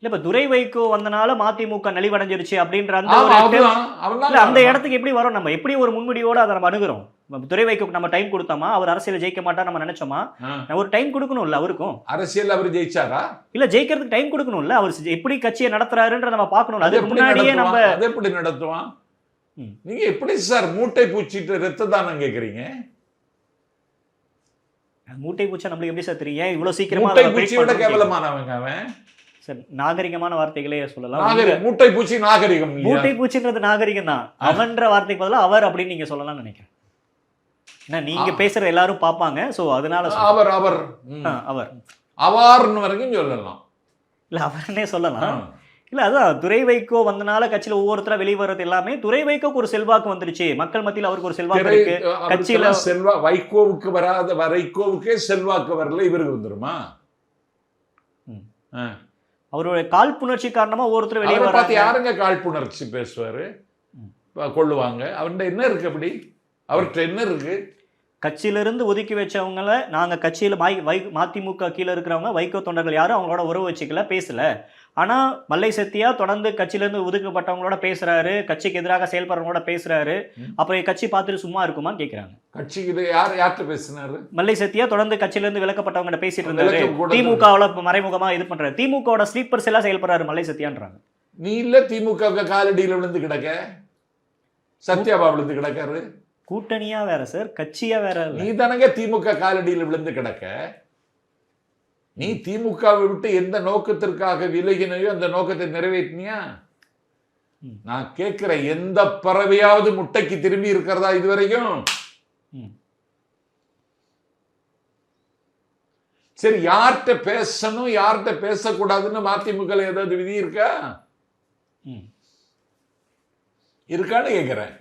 இல்ல இப்ப துரை வைகோ வந்தனால மதிமுக நலிவடைஞ்சிருச்சு அப்படின்ற அந்த ஆமா, ஒரு அதுதான். இல்ல அவன்தான் அந்த இடத்துக்கு எப்படி வரோம் நம்ம எப்படி ஒரு முன்முடிவோட அதை நம்ம அணுகுறோம் துரை வைகோக்கு நம்ம டைம் கொடுத்தோமா அவர் அரசியல ஜெயிக்க மாட்டா நம்ம நினைச்சோமா நம்ம ஒரு டைம் கொடுக்கணும்ல அவருக்கும் அரசியல் அவர் ஜெயிச்சாரா? இல்ல ஜெயிக்கிறதுக்கு டைம் கொடுக்கணும்ல அவர் எப்படி கட்சியை நடத்துறாருன்ற நம்ம பார்க்கணும் அது அதுக்கு எப்படி முன்னாடியே நம்ம நடத்துவான்? அது எப்படி நடத்துவான்? ம். நீங்க எப்படி சார் மூட்டை பூச்சிட்டு ரத்த தானம் கேக்குறீங்க? மூட்டை பூச்சா நம்மளுக்கு எப்படி சார் தெரியும் ஏன் இவ்வளவு சீக்கிரமா மூட்டை அதை break பூச்சியோட பண்றோம்னு கேவலமானவங்க அவன். கேக்குறேன். சார் நாகரிகமான வார்த்தைகளே சொல்லலாம் மூட்டை பூச்சி நாகரிகம் இல்லையா? மூட்டை பூச்சின்றது நாகரிகம் தான் அவன்ற வார்த்தைக்கு பதிலா அவர் அப்படின்னு நீங்க சொல்லலாம்னு நினைக்கிறேன் ஏன்னா நீங்க பேசுறது எல்லாரும் பார்ப்பாங்க சோ அதனால சொல்றேன். அவர் அவர் அவார்னு வரைக்கும் சொல்லலாம். இல்ல அவர்னே சொல்லலாம் இல்ல அதான் துரை வைகோ வந்தனால கட்சியில ஒவ்வொருத்தரா வெளியே வர்றது எல்லாமே துரை வைகோக்கு ஒரு செல்வாக்கு வந்துருச்சு மக்கள் மத்தியில் அவருக்கு ஒரு செல்வாக்கு இருக்கு கட்சியில வைகோவுக்கு வராத வைகோவுக்கே செல்வாக்கு வரல இவருக்கு வந்துருமா? அவருடைய காழ்ப்புணர்ச்சி காரணமா ஒவ்வொருத்தர் வெளியே பார்த்து வராங்க யாருங்க காழ்ப்புணர்ச்சி பேசுவாரு கொள்ளுவாங்க? அவன்கிட்ட என்ன இருக்கு அப்படி? அவர்கிட்ட என்ன இருக்கு? கட்சியிலிருந்து ஒதுக்கி வச்சவங்கள நாங்க கட்சியில மதிமுக கீழே இருக்கிறவங்க வைகோ தொண்டர்கள் யாரும் அவங்களோட உறவு வச்சுக்கல பேசல ஆனா மல்லை சத்தியா தொடர்ந்து கட்சியிலிருந்து ஒதுக்கப்பட்டவங்களோட பேசுறாரு கட்சிக்கு எதிராக செயல்படுறவங்களோட பேசுறாரு அப்ப கட்சி பார்த்துட்டு சும்மா இருக்குமான்னு கேக்குறாங்க. கட்சிக்கு யார்கிட்ட பேசினாரு? மல்லை சத்தியா தொடர்ந்து கட்சியிலிருந்து விலக்கப்பட்டவங்க பேசிட்டு இருந்தாரு திமுகவுல மறைமுகமா இது பண்றாரு திமுகவோட ஸ்லீப்பர்ஸ் எல்லாம் செயல்படுறாரு மல்லை சத்தியான்றாங்க. நீ இல்ல திமுக காலடியில விழுந்து கிடக்க சத்யாபா விழுந்து கிடக்காரு கூட்டணியா வேற சார் கட்சியா வேற நீ தானங்க திமுக காலடியில் விழுந்து கிடக்க. நீ திமுகவை விட்டு எந்த நோக்கத்திற்காக விலகினையோ அந்த நோக்கத்தை நிறைவேற்றினியா? நான் கேட்கிற எந்த பறவையாவது முட்டைக்கு திரும்பி இருக்கிறதா இதுவரைக்கும்? சரி யார்கிட்ட பேசணும் யார்கிட்ட பேசக்கூடாதுன்னு மதிமுக ஏதாவது விதி இருக்கா? இருக்கான்னு கேட்கிறேன்.